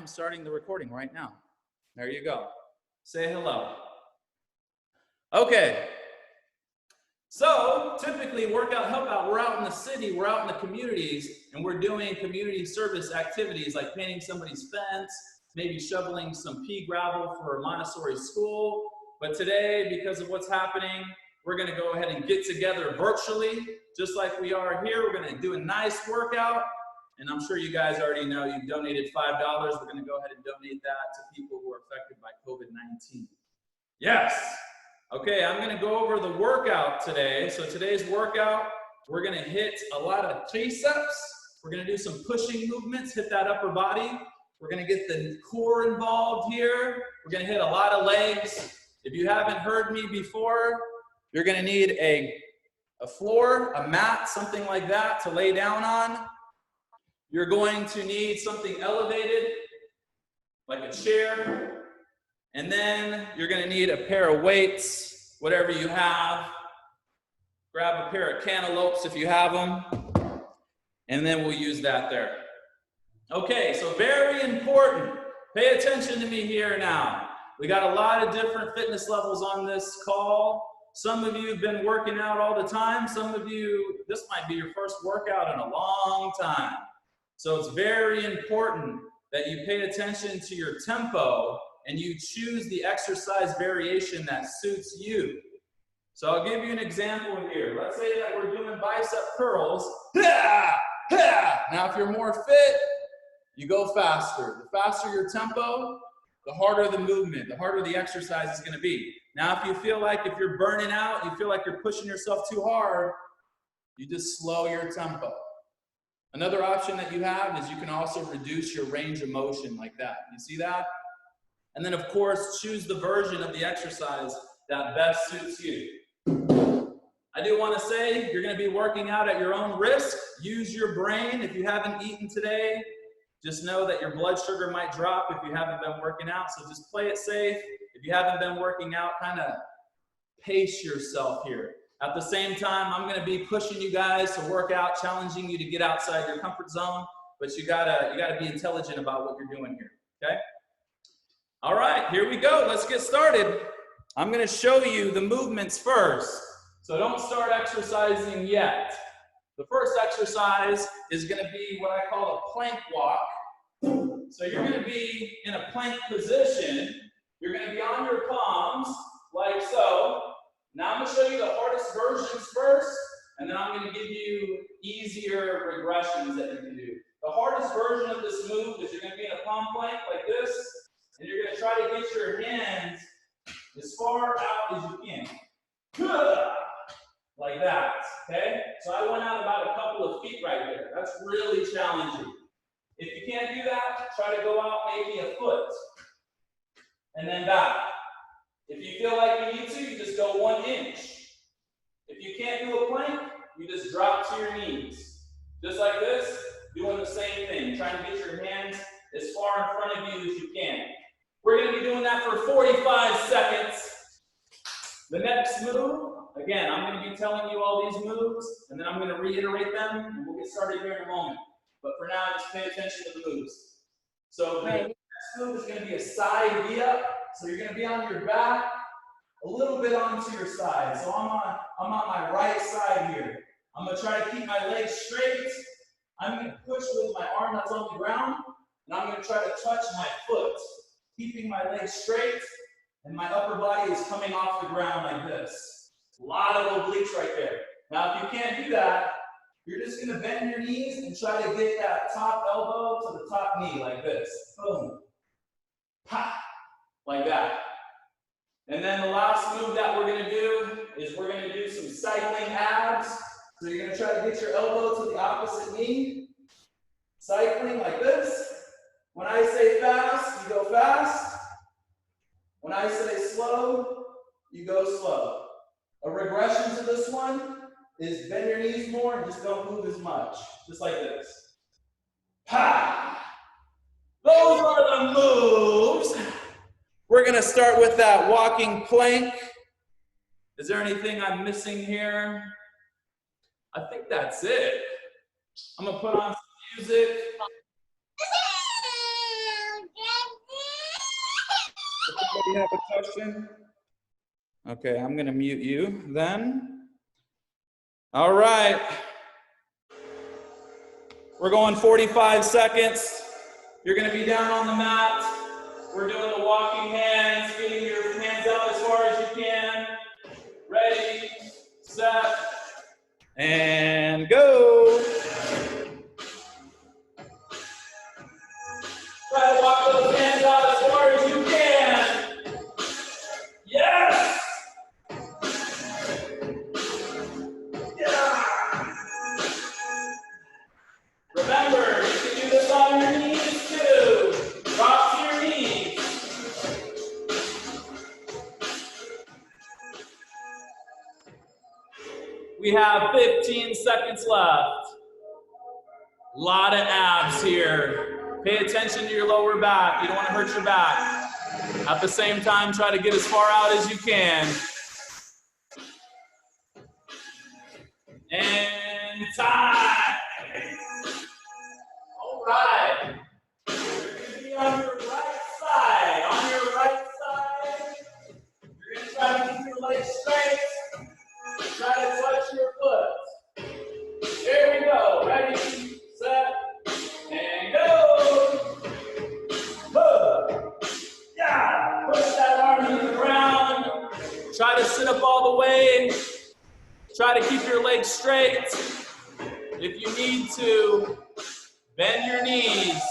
am starting the recording right now. There you go. Say hello. Okay. So typically workout help out, we're out in the city, we're out in the communities, and we're doing community service activities like painting somebody's fence, maybe shoveling some pea gravel for a Montessori school. But today, because of what's happening, we're going to go ahead and get together virtually, just like we are here. We're going to do a nice workout, and I'm sure you guys already know you've donated $5. We're going to go ahead and donate that to people who are affected by COVID-19. Yes. Okay, I'm going to go over the workout today. So today's workout, we're going to hit a lot of triceps. We're going to do some pushing movements, hit that upper body. We're going to get the core involved here. We're going to hit a lot of legs. If you haven't heard me before, you're going to need a floor, a mat, something like that to lay down on. You're going to need something elevated, like a chair. And then you're going to need a pair of weights, whatever you have. Grab a pair of cantaloupes if you have them. And then we'll use that there. Okay, so very important. Pay attention to me here now. We got a lot of different fitness levels on this call. Some of you have been working out all the time. Some of you, this might be your first workout in a long time. So it's very important that you pay attention to your tempo and you choose the exercise variation that suits you. So I'll give you an example here. Let's say that we're doing bicep curls. Now, if you're more fit, you go faster. The faster your tempo, the harder the movement, the harder the exercise is gonna be. Now, if you feel like if you're burning out, you feel like you're pushing yourself too hard, you just slow your tempo. Another option that you have is you can also reduce your range of motion like that. You see that? And then, of course, choose the version of the exercise that best suits you. I do want to say you're going to be working out at your own risk. Use your brain. If you haven't eaten today, just know that your blood sugar might drop if you haven't been working out. So just play it safe. If you haven't been working out, kind of pace yourself here. At the same time, I'm going to be pushing you guys to work out, challenging you to get outside your comfort zone. But you gotta be intelligent about what you're doing here, okay? All right, here we go. Let's get started. I'm going to show you the movements first. So don't start exercising yet. The first exercise is going to be what I call a plank walk. So you're going to be in a plank position. You're going to be on your palms, like so. Now I'm going to show you the hardest versions first, and then I'm going to give you easier regressions that you can do. The hardest version of this move is you're going to be in a palm plank like this. And you're going to try to get your hands as far out as you can. Like that, okay? So I went out about a couple of feet right there. That's really challenging. If you can't do that, try to go out maybe a foot. And then back. If you feel like you need to, you just go 1 inch. If you can't do a plank, you just drop to your knees. Just like this, doing the same thing. Trying to get your hands as far in front of you as you can. We're going to be doing that for 45 seconds. The next move, again, I'm going to be telling you all these moves, and then I'm going to reiterate them, and we'll get started here in a moment. But for now, just pay attention to the moves. So the next move is going to be a side V-up. So you're going to be on your back, a little bit onto your side. So I'm on my right side here. I'm going to try to keep my legs straight. I'm going to push with my arm that's on the ground, and I'm going to try to touch my foot, keeping my legs straight, and my upper body is coming off the ground like this. A lot of obliques right there. Now, if you can't do that, you're just going to bend your knees and try to get that top elbow to the top knee like this. Boom. Pop. Like that. And then the last move that we're going to do is we're going to do some cycling abs. So you're going to try to get your elbow to the opposite knee. Cycling like this. When I say fast, you go fast. When I say slow, you go slow. A regression to this one is bend your knees more and just don't move as much. Just like this. Pa! Those are the moves. We're going to start with that walking plank. Is there anything I'm missing here? I think that's it. I'm going to put on some music. Anybody have a question? Okay, I'm gonna mute you then. All right. We're going 45 seconds. You're gonna be down on the mat. We're doing the walking hands, getting your hands out as far as you can. Ready, set, and go. Try to walk those hands out as far as you can. Yes! Yeah! Remember, you can do this on your knees too. Drop to your knees. We have 15 seconds left. A lot of abs here. Pay attention to your lower back. You don't want to hurt your back. At the same time, try to get as far out as you can. And time. All right. You're going to be on your right side. On your right side, you're going to try to keep your legs straight. Try to touch your foot. Here we go. Ready, set, and go. Yeah. Push that arm to the ground. Try to sit up all the way. Try to keep your legs straight. If you need to, bend your knees.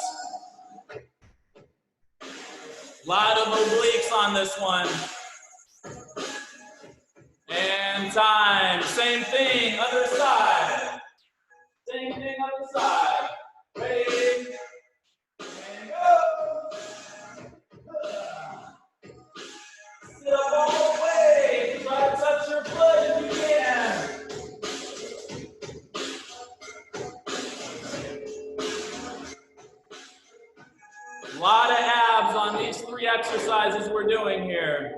A lot of obliques on this one. And time. Same thing, other side. Same thing, other side. Ready, and go. Sit up all the way. Try to touch your foot if you can. A lot of abs on these 3 exercises we're doing here.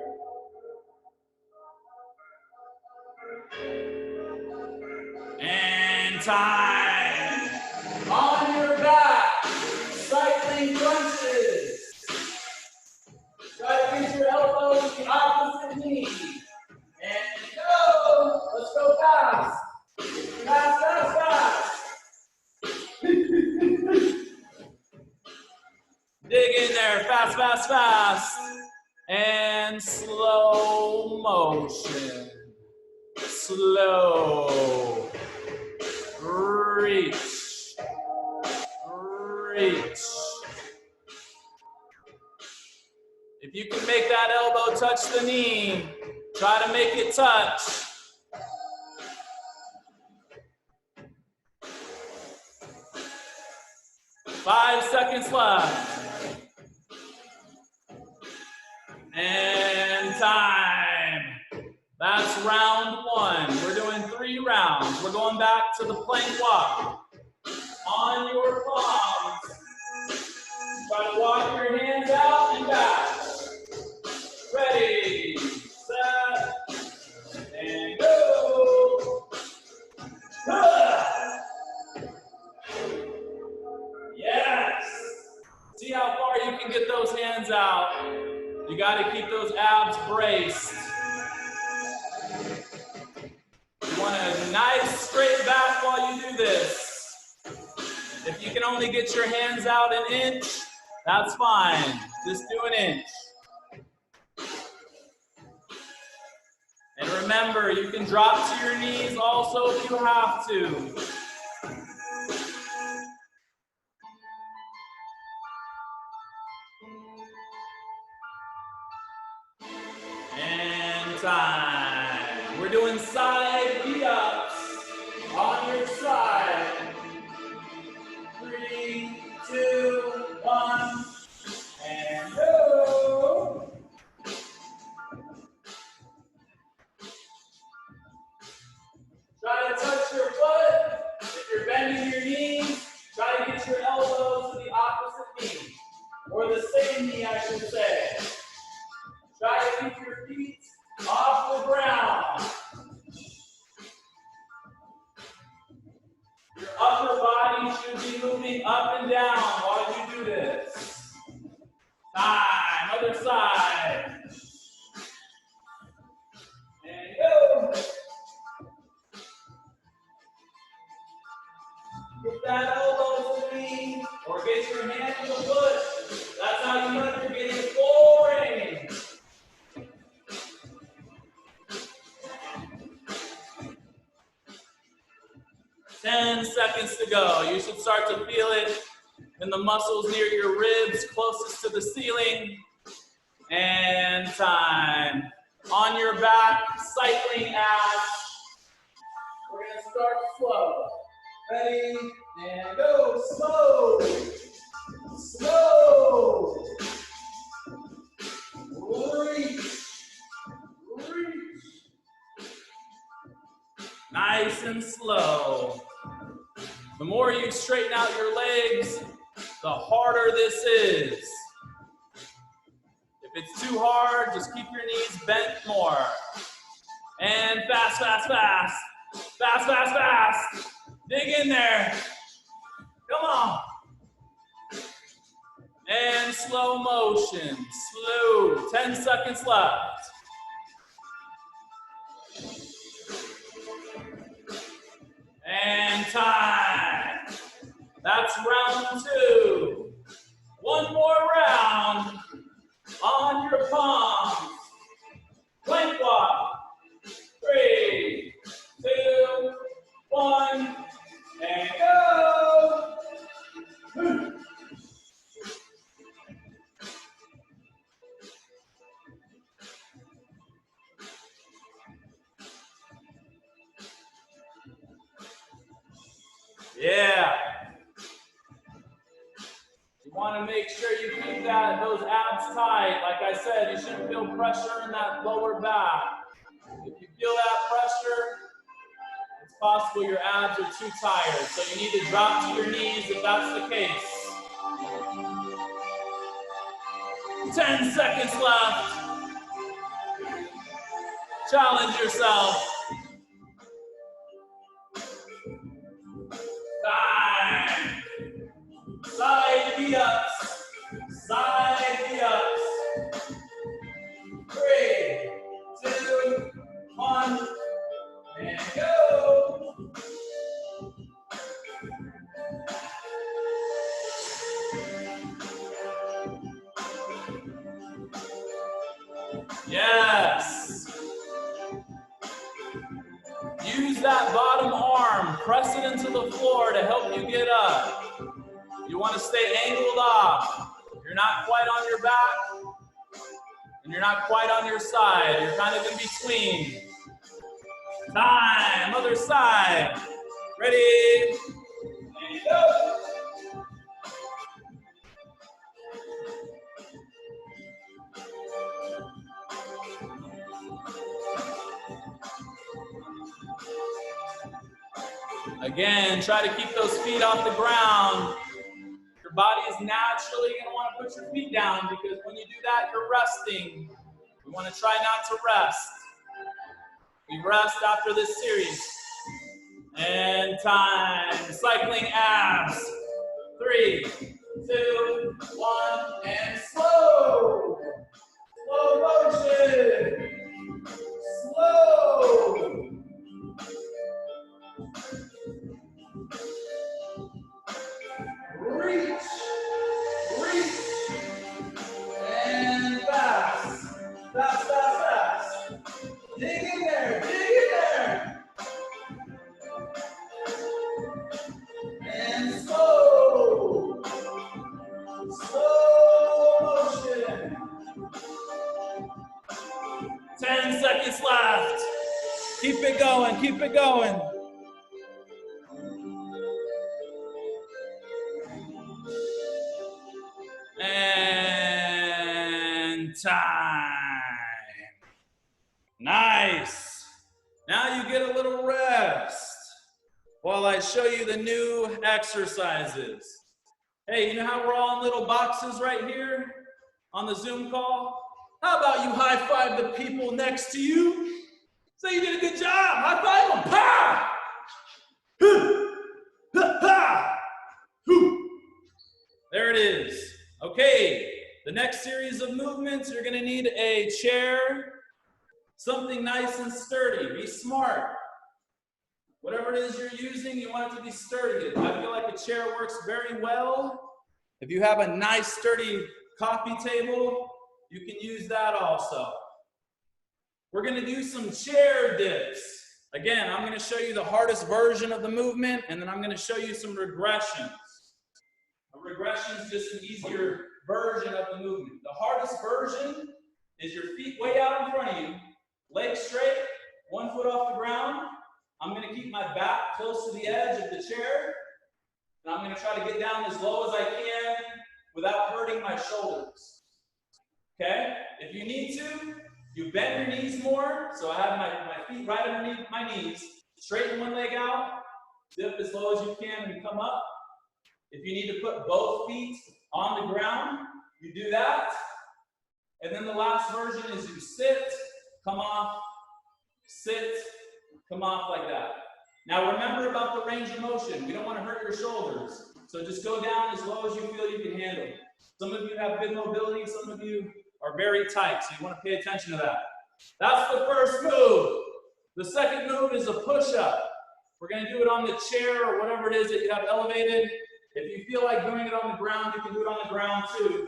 And time. On your back, cycling crunches. Try to get your elbows to the opposite knee. And go. Let's go fast. Fast, fast, fast. Dig in there, fast, fast, fast. And slow motion. Slow. Reach. Reach. If you can make that elbow touch the knee, try to make it touch. Five seconds left. And time. That's round 1. We're doing 3 rounds. We're going back to the plank walk. On your palms. Try to walk your hands out and back. Ready, set, and go. Yes. See how far you can get those hands out. You got to keep those abs braced. You want a nice straight back while you do this. If you can only get your hands out an inch, that's fine. Just do an inch. And remember, you can drop to your knees also if you have to. And time. We're doing side beat-ups on your side. 3, 2, 1, and go. Try to touch your foot. If you're bending your knees, try to get your elbows to the opposite knee, or the same knee, I should say. Try to keep your feet off the ground. Your upper body should be moving up and down while you do this. Time, other side. seconds to go. You should start to feel it in the muscles near your ribs, closest to the ceiling. And time. On your back, cycling abs. We're going to start slow. Ready, and go. Slow. Slow. Reach. Reach. Nice and slow. The more you straighten out your legs, the harder this is. If it's too hard, just keep your knees bent more. And fast, fast, fast. Fast, fast, fast. Dig in there. Come on. And slow motion. Slow. 10 seconds left. And time. That's round 2. One more round. On your palms. Plank walk. 3, 2, 1, and go. Yeah. You want to make sure you keep those abs tight. Like I said, you shouldn't feel pressure in that lower back. If you feel that pressure, it's possible your abs are too tired. So you need to drop to your knees if that's the case. 10 seconds left. Challenge yourself. Time. Side V-ups. Side V-ups. 3, 2, 1, and go. Yes. Use that bottom arm. Press it into the floor to help you get up. You want to stay angled off. You're not quite on your back, and you're not quite on your side. You're kind of in between. Time. Other side. Ready? And go. Again, try to keep those feet off the ground. Your body is naturally going to want to put your feet down because when you do that, you're resting. You want to try not to rest. We rest after this series. And time. Cycling abs. 3, 2, 1, and slow. Slow motion. Slow. Reach, reach, and fast, fast, fast, fast. Dig in there, dig in there. And slow, slow motion. 10 seconds left. Keep it going, keep it going. And time. Nice. Now you get a little rest while I show you the new exercises. Hey, you know how we're all in little boxes right here on the Zoom call? How about you high five the people next to you? Say you did a good job. High five them. Pa! There it is. Okay, the next series of movements, you're gonna need a chair, something nice and sturdy. Be smart. Whatever it is you're using, you want it to be sturdy. I feel like a chair works very well. If you have a nice sturdy coffee table, you can use that also. We're gonna do some chair dips. Again, I'm going to show you the hardest version of the movement, and then I'm going to show you some regressions. A regression is just an easier version of the movement. The hardest version is your feet way out in front of you, legs straight, 1 foot off the ground. I'm going to keep my back close to the edge of the chair, and I'm going to try to get down as low as I can without hurting my shoulders. Okay? If you need to, you bend your knees more. So I have my feet right underneath my knees. Straighten one leg out, dip as low as you can and come up. If you need to put both feet on the ground, you do that. And then the last version is you sit, come off, sit, come off like that. Now remember about the range of motion. We don't want to hurt your shoulders. So just go down as low as you feel you can handle. Some of you have good mobility, some of you are very tight, so you want to pay attention to that. That's the first move. The second move is a push-up. We're going to do it on the chair or whatever it is that you have elevated. If you feel like doing it on the ground, you can do it on the ground too.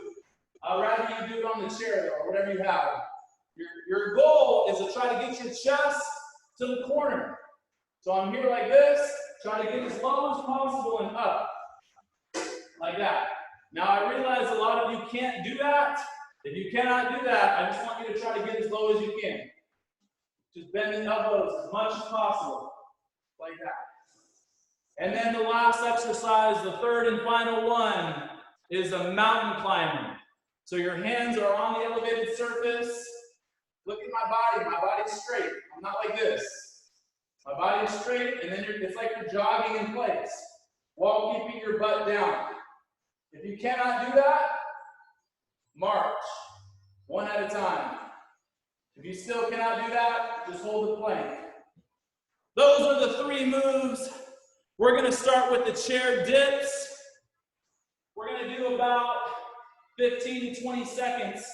I'd rather you do it on the chair or whatever you have. Your goal is to try to get your chest to the corner. So I'm here like this, try to get as low as possible and up. Like that. Now I realize a lot of you can't do that. If you cannot do that, I just want you to try to get as low as you can. Just bend the elbows as much as possible. Like that. And then the last exercise, the third and final one, is a mountain climber. So your hands are on the elevated surface. Look at my body. My body's straight. I'm not like this. My body is straight, and then it's like you're jogging in place while keeping your butt down. If you cannot do that, march, one at a time. If you still cannot do that, just hold the plank. Those are the 3 moves. We're going to start with the chair dips. We're going to do about 15 to 20 seconds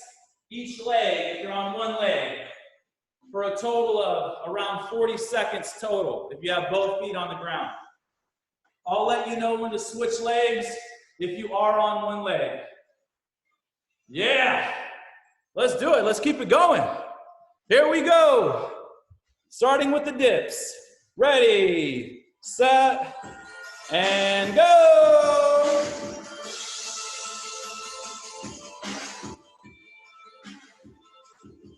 each leg if you're on one leg, for a total of around 40 seconds total if you have both feet on the ground. I'll let you know when to switch legs if you are on one leg. Yeah, let's do it. Let's keep it going. Here we go. Starting with the dips. Ready, set, and go.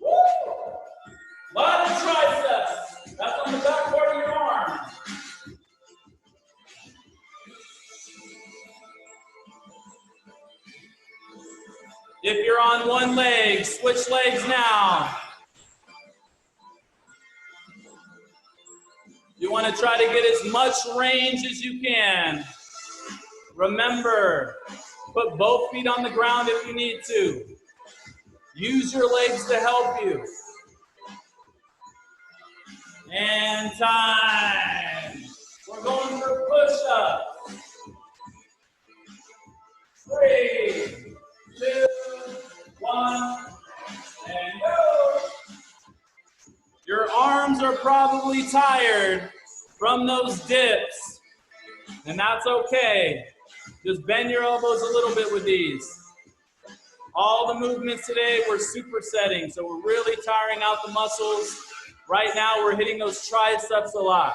Woo! Lot of triceps. That's on the back part of your arm. If you're on one leg, switch legs now. You want to try to get as much range as you can. Remember, put both feet on the ground if you need to. Use your legs to help you. And time. We're going for push-ups. 3, 2, 1, and go. Your arms are probably tired from those dips, and that's okay. Just bend your elbows a little bit with these. All the movements today were supersetting, so we're really tiring out the muscles. Right now, we're hitting those triceps a lot.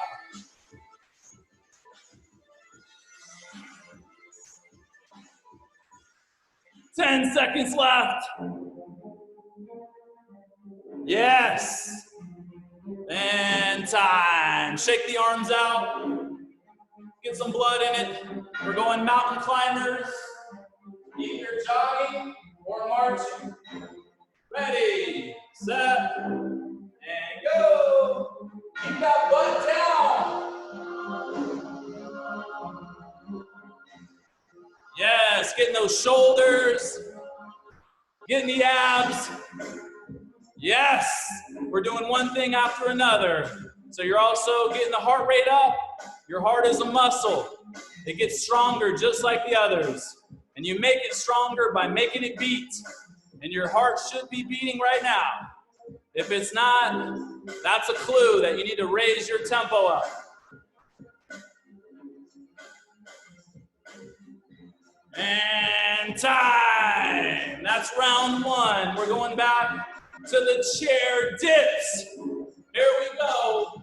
Ten seconds left. Yes. And time. Shake the arms out. Get some blood in it. We're going mountain climbers. Either jogging or marching. Ready, set, and go. Keep that butt down. Yes, getting those shoulders. Getting the abs. Yes, we're doing one thing after another. So you're also getting the heart rate up. Your heart is a muscle. It gets stronger just like the others. And you make it stronger by making it beat. And your heart should be beating right now. If it's not, that's a clue that you need to raise your tempo up. And time. That's round 1. We're going back to the chair dips. Here we go.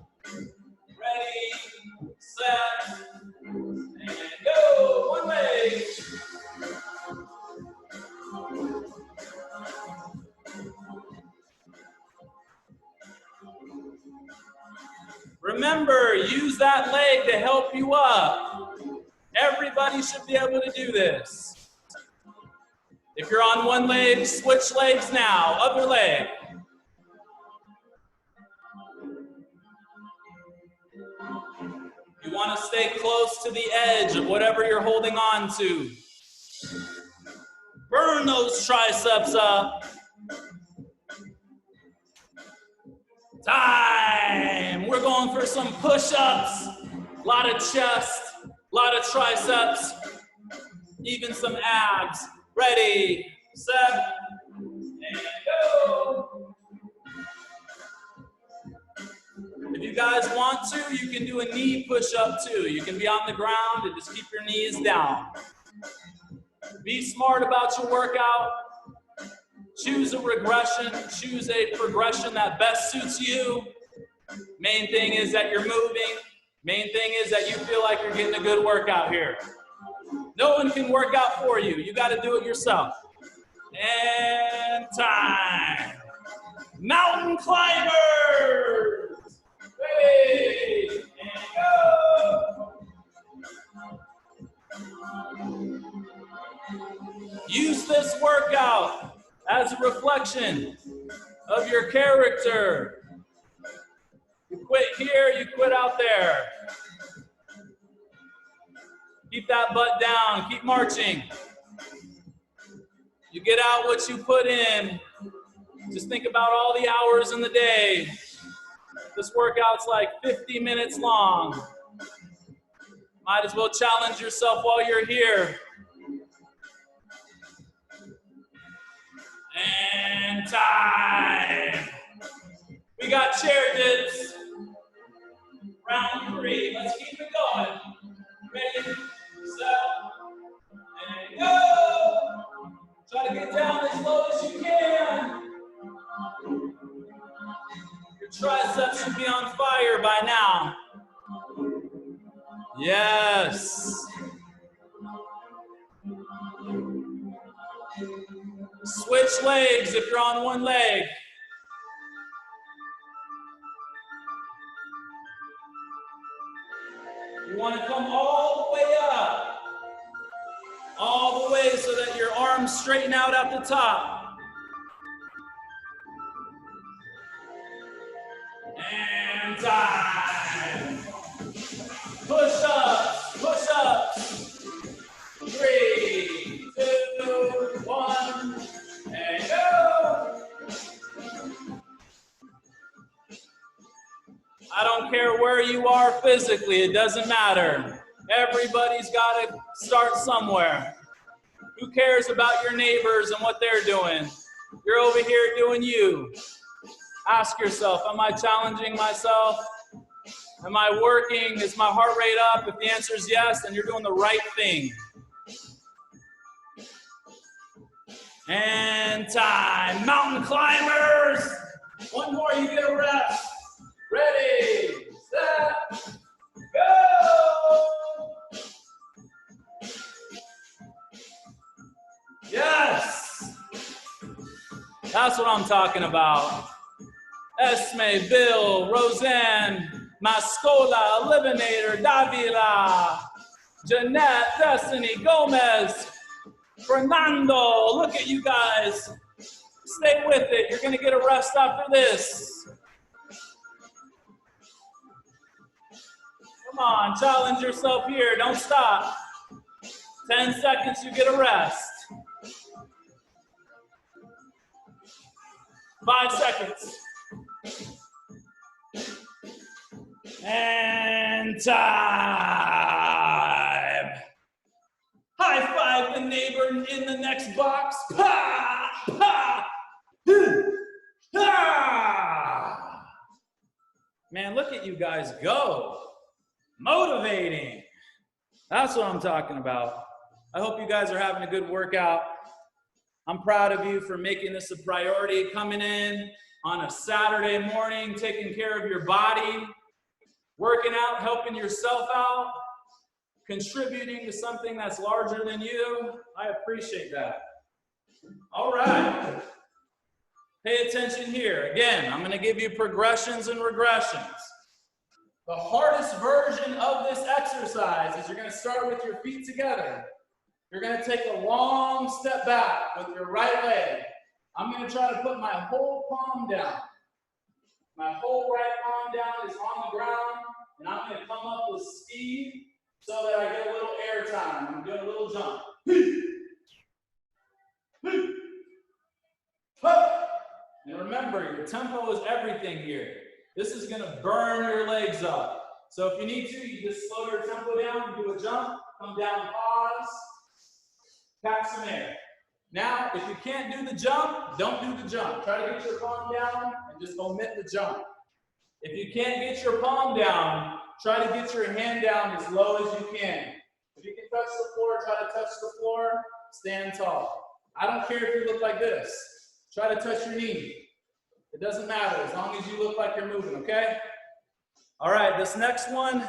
Remember, use that leg to help you up. Everybody should be able to do this. If you're on one leg, switch legs now. Other leg. You want to stay close to the edge of whatever you're holding on to. Burn those triceps up. Time. We're going for some push-ups. A lot of chest, a lot of triceps, even some abs. Ready, set, and go. If you guys want to, you can do a knee push-up too. You can be on the ground and just keep your knees down. Be smart about your workout. Choose a regression. Choose a progression that best suits you. Main thing is that you're moving. Main thing is that you feel like you're getting a good workout here. No one can work out for you. You got to do it yourself. And time. Mountain climbers. Ready, and go. Use this workout as a reflection of your character. You quit here, you quit out there. Keep that butt down, keep marching. You get out what you put in. Just think about all the hours in the day. This workout's like 50 minutes long. Might as well challenge yourself while you're here. And time. We got chair dips. Round 3. Let's keep it going. Ready, set, and go. Try to get down as low as you can. Your triceps should be on fire by now. Yes. Switch legs if you're on one leg. You want to come all the way up. All the way so that your arms straighten out at the top. And time. Push-ups, push-ups. 3, 2, 1, and go. I don't care where you are physically, it doesn't matter. Everybody's got to start somewhere. Who cares about your neighbors and what they're doing? You're over here doing you. Ask yourself, am I challenging myself? Am I working? Is my heart rate up? If the answer is yes, then you're doing the right thing. And time. Mountain climbers. One more, you get a rest. Ready, set, go. Yes. That's what I'm talking about. Esme, Bill, Roseanne, Mascola, Eliminator, Davila, Jeanette, Destiny, Gomez, Fernando. Look at you guys. Stay with it. You're going to get a rest after this. Come on, challenge yourself here. Don't stop. 10 seconds, you get a rest. 5 seconds. And time. High five the neighbor in the next box. Pa! Pa! Ha! Man, look at you guys go. Motivating. That's what I'm talking about. I hope you guys are having a good workout. I'm proud of you for making this a priority, coming in on a Saturday morning, taking care of your body, working out, helping yourself out, contributing to something that's larger than you. I appreciate that. All right. Pay attention here. Again, I'm going to give you progressions and regressions. The hardest version of this exercise is you're going to start with your feet together. You're going to take a long step back with your right leg. I'm going to try to put my whole palm down. My whole right palm down is on the ground, and I'm going to come up with speed so that I get a little air time. I'm doing a little jump. And remember, your tempo is everything here. This is going to burn your legs up. So if you need to, you just slow your tempo down, do a jump, come down, pause, catch some air. Now, if you can't do the jump, don't do the jump. Try to get your palm down and just omit the jump. If you can't get your palm down, try to get your hand down as low as you can. If you can touch the floor, try to touch the floor, stand tall. I don't care if you look like this. Try to touch your knee. It doesn't matter as long as you look like you're moving, okay? All right, this next one,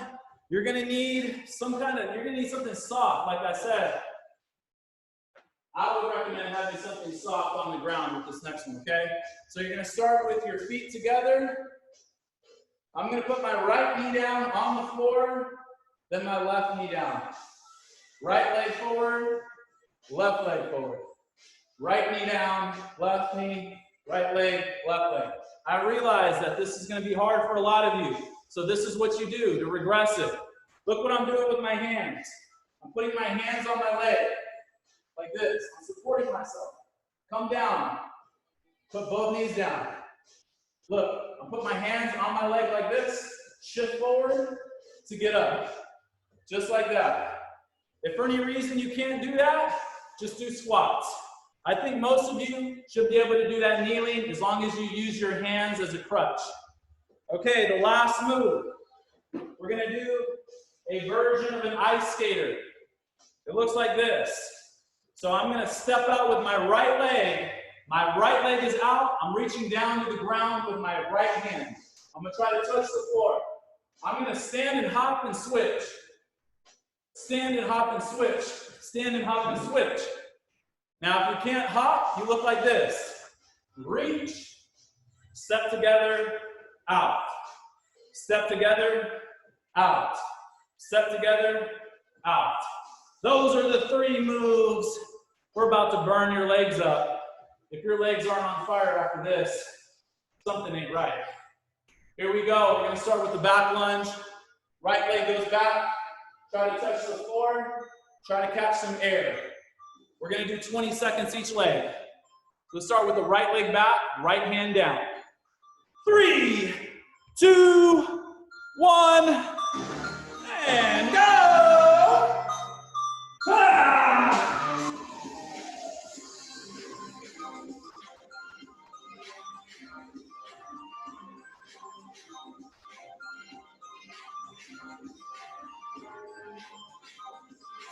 you're gonna need something soft, like I said. I would recommend having something soft on the ground with this next one, okay? So you're gonna start with your feet together. I'm gonna put my right knee down on the floor, then my left knee down. Right leg forward, left leg forward. Right knee down, left knee, right leg, left leg. I realize that this is gonna be hard for a lot of you. So this is what you do to regress it. Look what I'm doing with my hands. I'm putting my hands on my leg, like this. I'm supporting myself. Come down. Put both knees down. Look, I'm putting my hands on my leg like this. Shift forward to get up. Just like that. If for any reason you can't do that, just do squats. I think most of you should be able to do that kneeling as long as you use your hands as a crutch. Okay, the last move. We're gonna do a version of an ice skater. It looks like this. So I'm gonna step out with my right leg. My right leg is out. I'm reaching down to the ground with my right hand. I'm gonna try to touch the floor. I'm gonna stand and hop and switch. Stand and hop and switch. Stand and hop and switch. Now, if you can't hop, you look like this. Reach, step together, out. Step together, out. Step together, out. Those are the 3 moves. We're about to burn your legs up. If your legs aren't on fire after this, something ain't right. Here we go. We're going to start with the back lunge. Right leg goes back. Try to touch the floor. Try to catch some air. We're going to do 20 seconds each leg. Let's start with the right leg back, right hand down. 3, 2, 1, and go! Ah!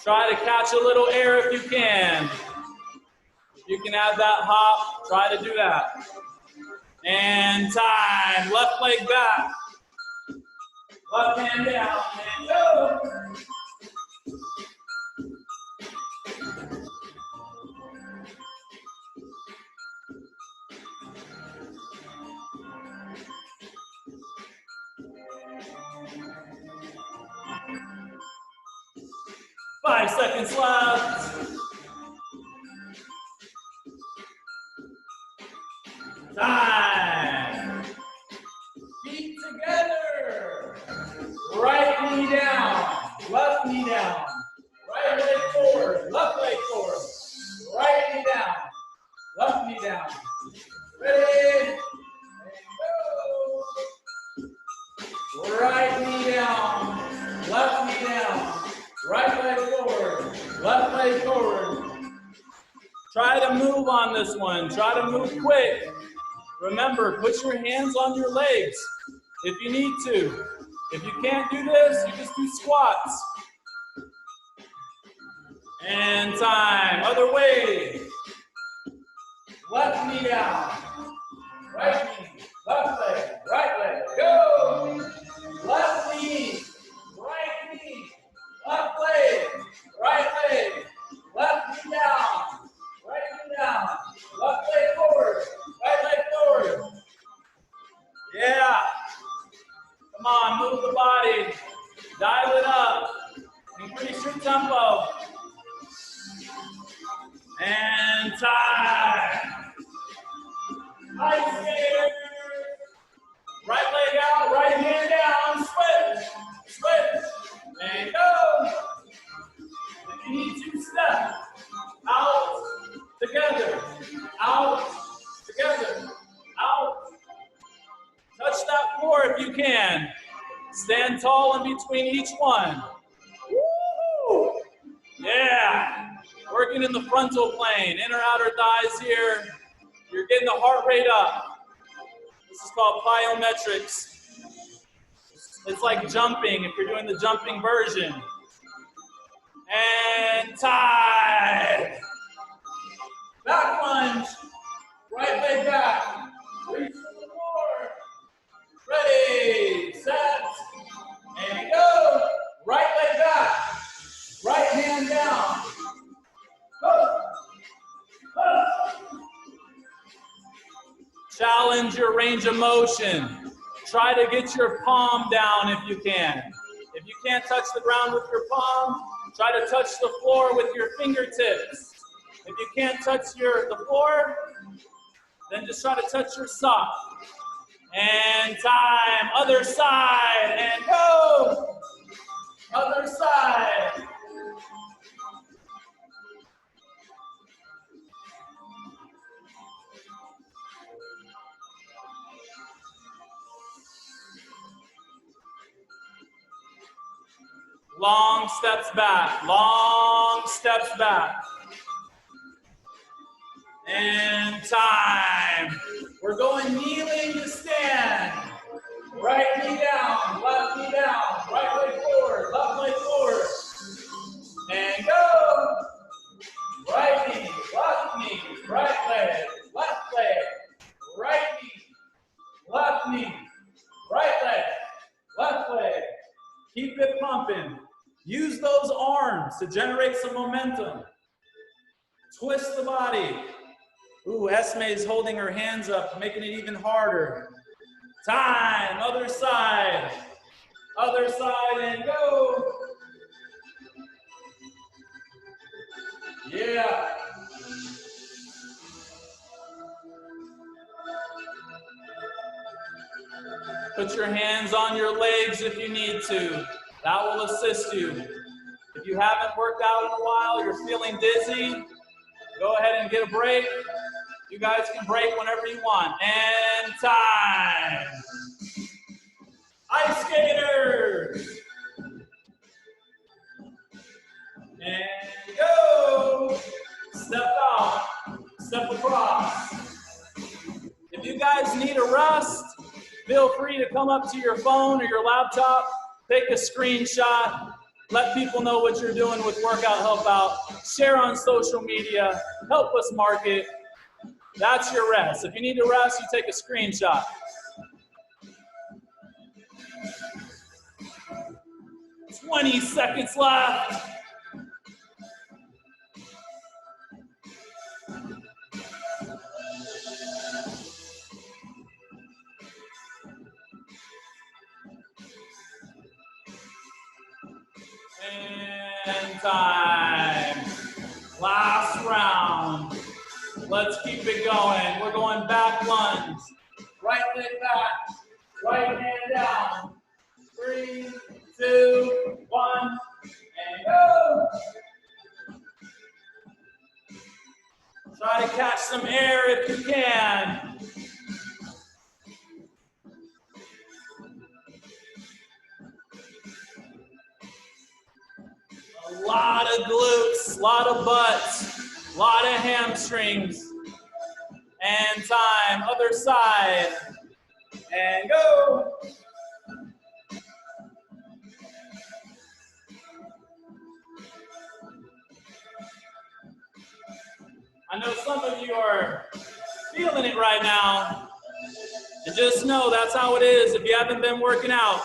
Try to catch a little air if you can. If you can add that hop, try to do that. And time. Left leg back. Left hand down. And go. Five seconds left. Time. Feet together. Right knee down. Left knee down. Right leg forward. Left leg forward. Right knee down. Left knee down. Ready? And go. Right knee down. Left knee down. Right leg forward, left leg forward. Try to move on this one. Try to move quick. Remember, put your hands on your legs if you need to. If you can't do this, you just do squats. And time. Other way. Left knee down. Right knee. Left leg. Right leg. Go. Left knee. Right knee. Left leg, right leg, left knee down, right knee down, left leg forward, right leg forward. Yeah. Come on, move the body. stand. Stand tall in between each one. Woo! Yeah. Working in the frontal plane, inner outer thighs here. You're getting the heart rate up. This is called plyometrics. It's like jumping if you're doing the jumping version. And time. Back lunge. Right leg back. Reach for the floor. Ready, set, and go. Right leg back. Right hand down. Challenge your range of motion. Try to get your palm down if you can. If you can't touch the ground with your palm, try to touch the floor with your fingertips. If you can't touch the floor, then just try to touch your sock. And time. Other side. And go. Other side. Long steps back. Long steps back. And time. We're going kneeling to stand. Right knee down, left knee down, right leg forward, left leg forward. And go. Right knee, right leg, right knee, left knee, left leg. Keep it pumping. Use those arms to generate some momentum. Twist the body. Ooh, Esme is holding her hands up, making it even harder. Time, other side, and go. Yeah. Put your hands on your legs if you need to. That will assist you. If you haven't worked out in a while, you're feeling dizzy, go ahead and get a break. You guys can break whenever you want. And time. Ice skaters. And go. Step out. Step across. If you guys need a rest, feel free to come up to your phone or your laptop, take a screenshot, let people know what you're doing with Workout Help Out, share on social media, help us market. That's your rest. If you need to rest, you take a screenshot. "20 seconds left. And time. Last round. Let's keep it going. We're going back lunge. Right leg back. Right hand down. 3, 2, 1, and go. Try to catch some air if you can. A lot of glutes, a lot of butts, a lot of hamstrings. And time, other side. And go. I know some of you are feeling it right now. And just know that's how it is. If you haven't been working out,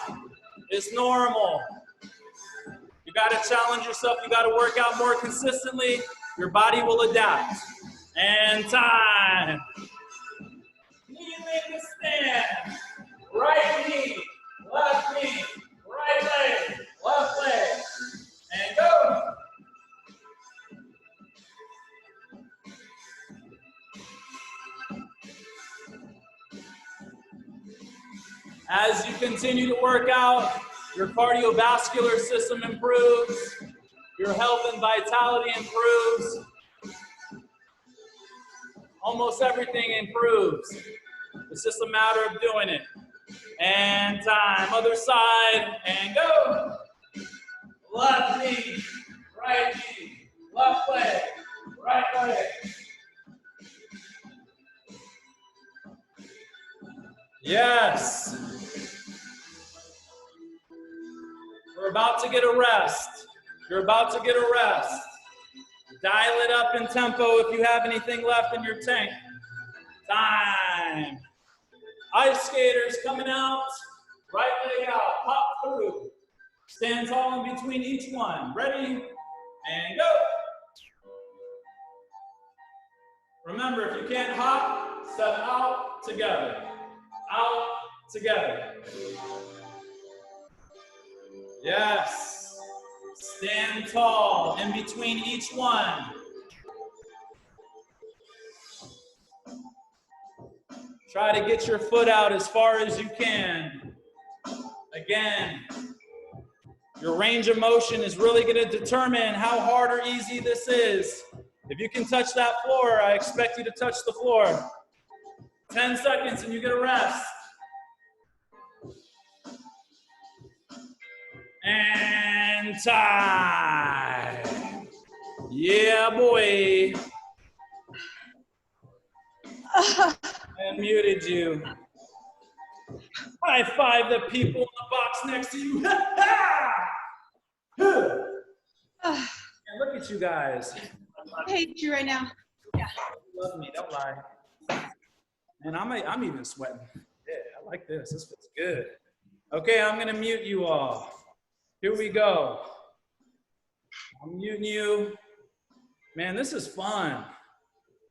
it's normal. You got to challenge yourself. You got to work out more consistently. Your body will adapt. And time. Kneeling to stand. Right knee, left right leg, left leg. And go. As you continue to work out, your cardiovascular system improves, your health and vitality improves, almost everything improves. It's just a matter of doing it. And time. Other side. And go. Left knee. Right knee. Left leg. Right leg. Yes. We're about to get a rest. You're about to get a rest. Dial it up in tempo if you have anything left in your tank. Time. Ice skaters coming out. Right leg out. Pop through. Stand tall in between each one. Ready? And go. Remember, if you can't hop, step out together. Out together. Yes. Stand tall in between each one. Try to get your foot out as far as you can. Again, your range of motion is really going to determine how hard or easy this is. If you can touch that floor, I expect you to touch the floor. 10 seconds and you get a rest. And time. Yeah, boy. I muted you. High five the people in the box next to you. And look at you guys. I hate you right now. Yeah. You love me, don't lie. And I'm even sweating. Yeah, I like this. This feels good. Okay, I'm gonna mute you all. Here we go. I'm muting you. Man, this is fun.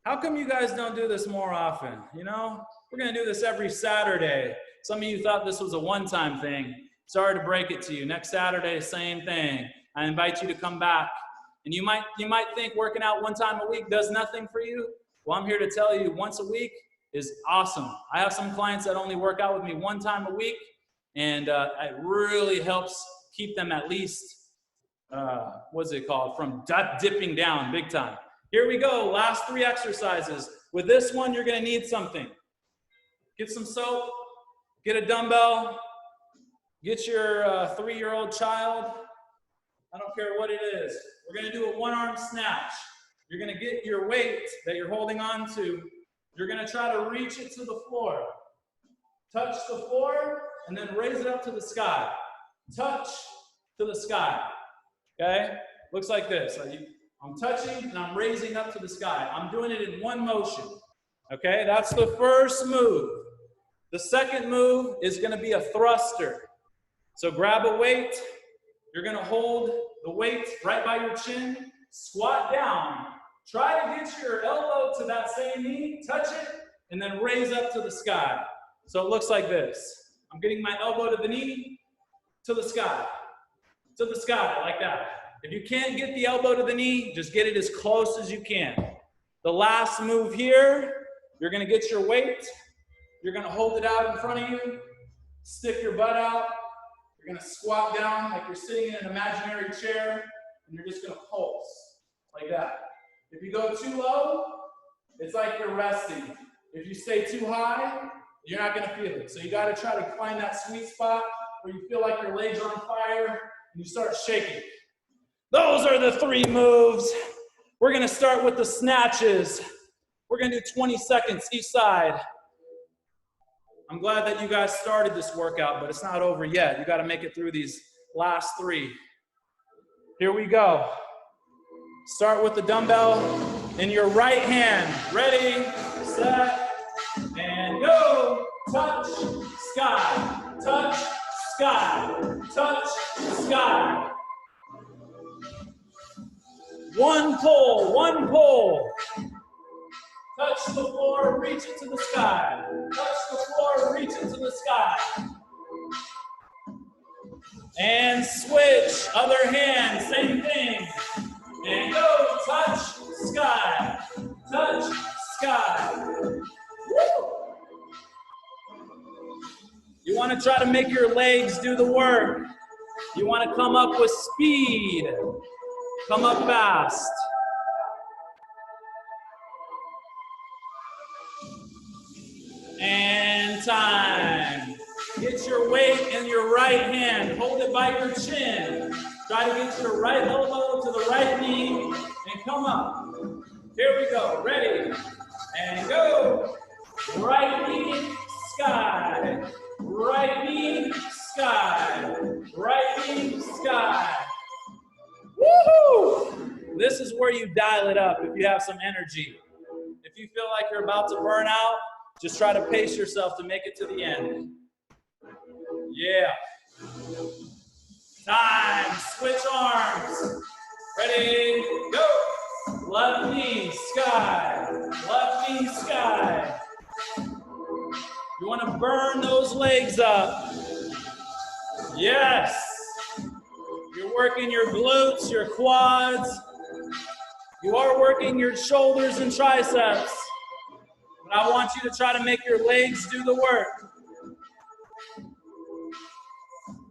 How come you guys don't do this more often? You know, we're gonna do this every Saturday. Some of you thought this was a one-time thing. Sorry to break it to you. Next Saturday, same thing. I invite you to come back. And you might think working out one time a week does nothing for you. Well, I'm here to tell you once a week is awesome. I have some clients that only work out with me one time a week, and it really helps keep them at least, what's it called, from dipping down big time. Here we go, last 3 exercises. With this one, you're gonna need something. Get some soap, get a dumbbell, get your 3-year-old child. I don't care what it is. We're gonna do a 1-arm snatch. You're gonna get your weight that you're holding on to. You're gonna try to reach it to the floor. Touch the floor and then raise it up to the sky. Touch to the sky, okay? Looks like this. I'm touching and I'm raising up to the sky. I'm doing it in one motion, okay? That's the first move. The second move is gonna be a thruster. So grab a weight. You're gonna hold the weight right by your chin, squat down. Try to get your elbow to that same knee, touch it, and then raise up to the sky. So it looks like this. I'm getting my elbow to the knee, to the sky, like that. If you can't get the elbow to the knee, just get it as close as you can. The last move here, you're gonna get your weight, you're gonna hold it out in front of you, stick your butt out, you're gonna squat down like you're sitting in an imaginary chair, and you're just gonna pulse, like that. If you go too low, it's like you're resting. If you stay too high, you're not gonna feel it. So you gotta try to find that sweet spot where you feel like your legs are on fire and you start shaking. Those are the 3 moves. We're gonna start with the snatches. We're gonna do 20 seconds each side. I'm glad that you guys started this workout, but it's not over yet. You gotta make it through these last 3. Here we go. Start with the dumbbell in your right hand. Ready, set, and go. Touch, sky, touch, sky, touch, sky. One pull. Touch the floor, reach it to the sky. Touch the floor, reach it to the sky. And switch, other hand, same thing. And go, touch, sky, touch, sky. Woo! You want to try to make your legs do the work. You want to come up with speed. Come up fast. And time. Get your weight in your right hand. Hold it by your chin. Try to get your right elbow to the right knee and come up. Here we go. Ready? And go. Right knee, sky. Right knee, sky. Right knee, sky. Woohoo! This is where you dial it up if you have some energy. If you feel like you're about to burn out, just try to pace yourself to make it to the end. Yeah. Time. Switch arms. Ready? Go. Left knee, sky. Left knee, sky. You want to burn those legs up. Yes. You're working your glutes, your quads. You are working your shoulders and triceps. But I want you to try to make your legs do the work.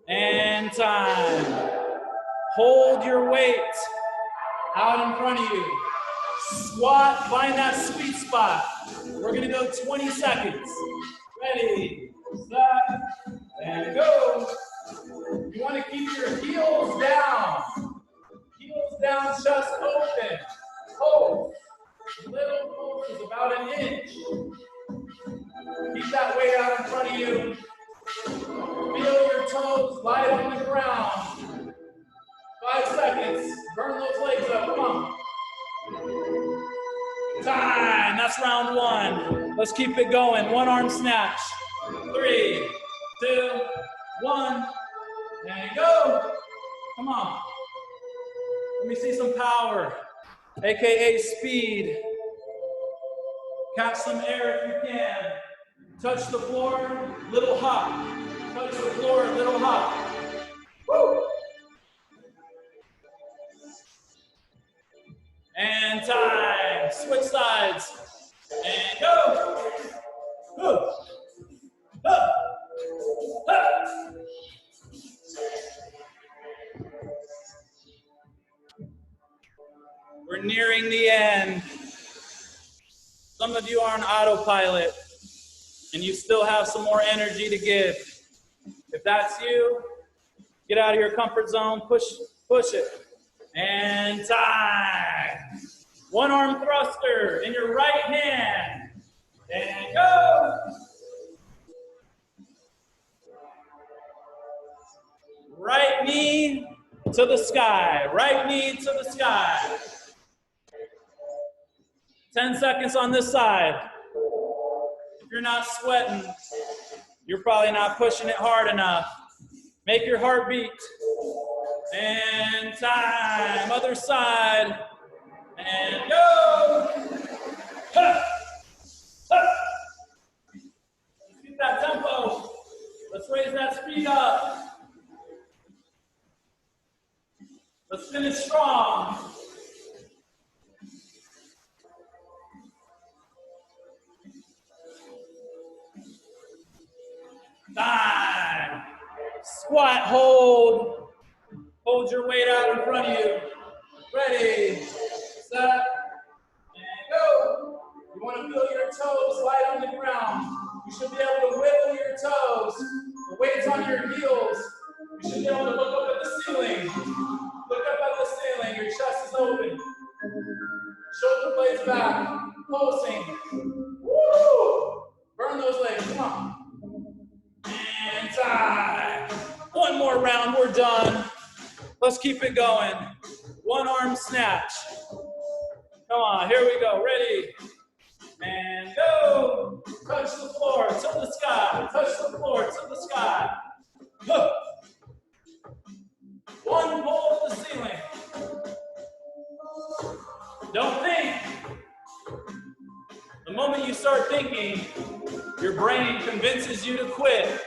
And time. Hold your weight out in front of you. Squat, find that sweet spot. We're going to go 20 seconds. Ready, set, and go. You want to keep your heels down. Heels down, chest open. Hold. Little pulses, about an inch. Keep that weight out in front of you. Feel your toes light on the ground. 5 seconds. Burn those legs up. Come on. Time. That's round one. Let's keep it going. One arm snatch. 3, 2, 1. And go. Come on. Let me see some power, aka speed. Catch some air if you can. Touch the floor, little hop. Touch the floor, little hop. Woo! And time. Switch sides. And go. We're nearing the end. Some of you are on autopilot, and you still have some more energy to give. If that's you, get out of your comfort zone, push it. And time. One arm thruster in your right hand. And go. Right knee to the sky. Right knee to the sky. 10 seconds on this side. If you're not sweating, you're probably not pushing it hard enough. Make your heart beat. And time. Other side. And go. Ha! Ha! Let's keep that tempo. Let's raise that speed up. Let's finish strong. Time. Squat, hold. Hold your weight out in front of you. Ready, set, and go. You want to feel your toes light on the ground. You should be able to wiggle your toes. The weight's on your heels. You should be able to look up at the ceiling. Look up at the ceiling. Your chest is open. Shoulder blades back. Pulsing. Woo! Burn those legs. Come on. And time. One more round. We're done. Let's keep it going. One arm snatch. Come on, here we go. Ready? And go. Touch the floor to the sky. Touch the floor to the sky. Huh. One pull to the ceiling. Don't think. The moment you start thinking, your brain convinces you to quit.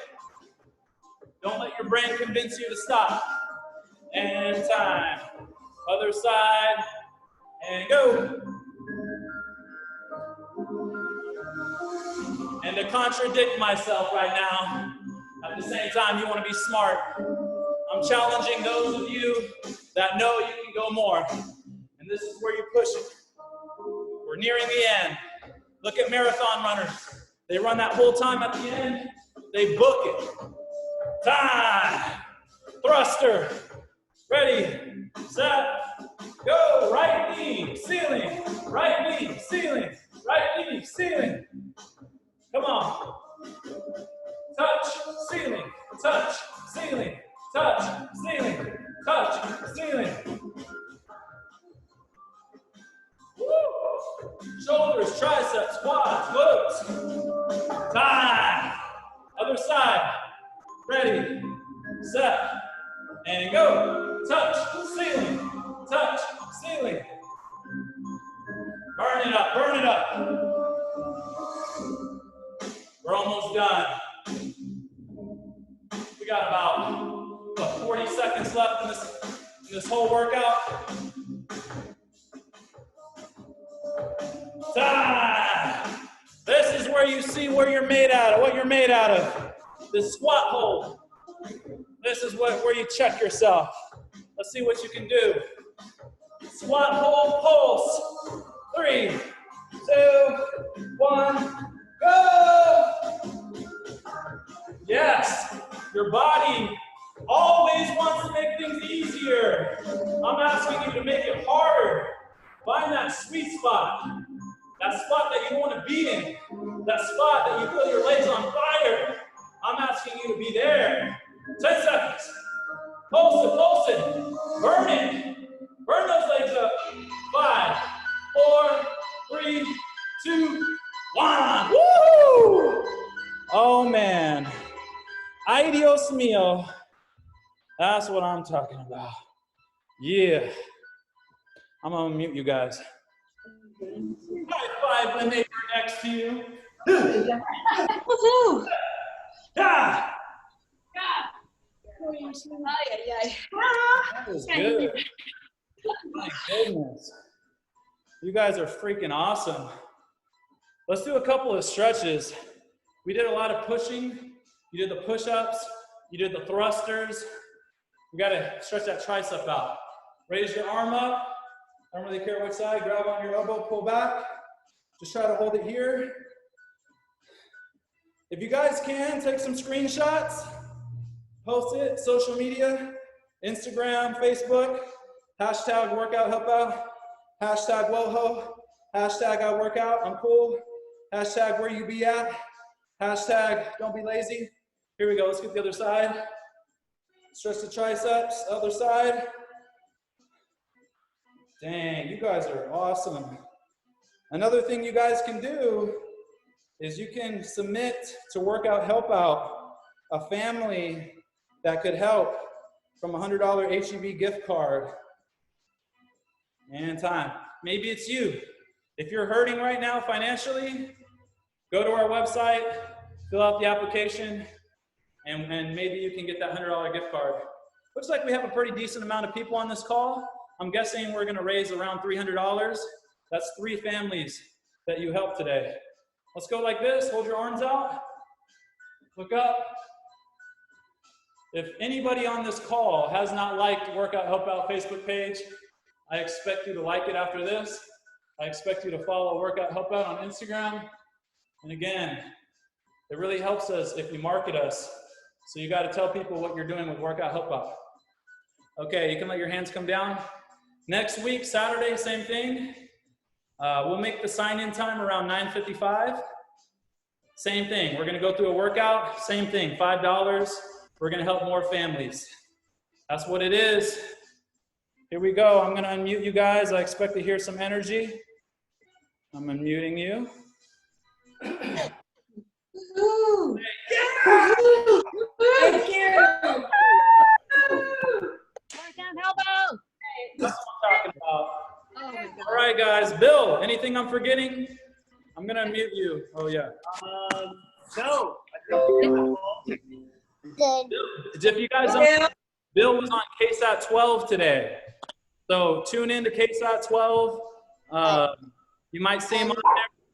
Don't let your brain convince you to stop. And time. Other side. And go. And to contradict myself right now, at the same time, you want to be smart. I'm challenging those of you that know you can go more. And this is where you push it. We're nearing the end. Look at marathon runners. They run that whole time at the end. They book it. Time. Thruster. Ready, set, go. Right knee, ceiling. Right knee, ceiling. Right knee, ceiling. Come on. Touch, ceiling. Touch, ceiling. Touch, ceiling. Touch, ceiling. Woo. Shoulders, triceps, quads, glutes. Time. Other side. Ready, set, and go. Touch, ceiling. Touch, ceiling. Burn it up, burn it up. We're almost done. We got about 40 seconds left in this whole workout. Time. This is where you see where you're made out of, what you're made out of. This squat hold. This is where you check yourself. Let's see what you can do. Squat hold pulse. 3, 2, 1, go! Yes, your body always wants to make things easier. I'm asking you to make it harder. Find that sweet spot. That spot that you want to be in. That spot that you feel your legs on fire. I'm asking you to be there. 10 seconds. Pulse it. Burn it. Burn those legs up. 5, 4, 3, 2, 1. Woo! Oh man. Adios mio. That's what I'm talking about. Yeah. I'm gonna mute you guys. High five the neighbor next to you. Woohoo! Yeah. That was good. My goodness. You guys are freaking awesome. Let's do a couple of stretches. We did a lot of pushing. You did the push-ups. You did the thrusters. We got to stretch that tricep out. Raise your arm up. I don't really care which side. Grab on your elbow, pull back. Just try to hold it here. If you guys can, take some screenshots. Post it, social media, Instagram, Facebook, hashtag workout help out, hashtag WOHO, hashtag I work out, I'm cool, hashtag where you be at, hashtag don't be lazy. Here we go, let's get the other side. Stretch the triceps, other side. Dang, you guys are awesome. Another thing you guys can do is you can submit to Workout Help Out a family that could help from a $100 HEB gift card. And time. Maybe it's you. If you're hurting right now financially, go to our website, fill out the application, and maybe you can get that $100 gift card. Looks like we have a pretty decent amount of people on this call. I'm guessing we're gonna raise around $300. That's 3 families that you helped today. Let's go like this, hold your arms out, look up. If anybody on this call has not liked Workout Help Out Facebook page, I expect you to like it after this. I expect you to follow Workout Help Out on Instagram. And again, it really helps us if you market us. So you gotta tell people what you're doing with Workout Help Out. Okay, you can let your hands come down. Next week, Saturday, same thing. We'll make the sign-in time around 9:55. Same thing, we're gonna go through a workout, same thing, $5. We're gonna help more families. That's what it is. Here we go, I'm gonna unmute you guys. I expect to hear some energy. I'm unmuting you. Woohoo! Yeah! Thank you! Workout Help Out! That's what I'm talking about. Oh my God. All right, guys. Bill, anything I'm forgetting? I'm gonna unmute you. Oh yeah. No. I think Bill, if you guys don't know, Bill was on KSAT 12 today. So tune in to KSAT 12. You might see him on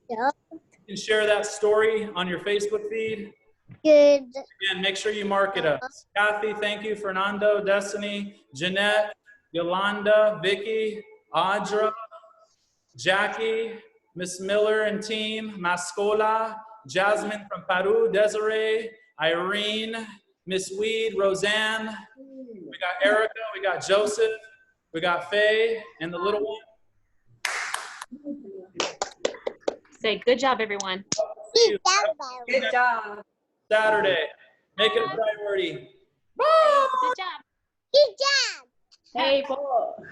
there. You can share that story on your Facebook feed. Good. Again, make sure you market us. Kathy, thank you. Fernando, Destiny, Jeanette, Yolanda, Vicky, Audra, Jackie, Miss Miller and team, Mascola, Jasmine from Peru, Desiree, Irene, Miss Weed, Roseanne. We got Erica, we got Joseph, we got Faye, and the little one. Say good job, everyone. See you Good job. Saturday. Make it a priority. Good job. Hey, Paul.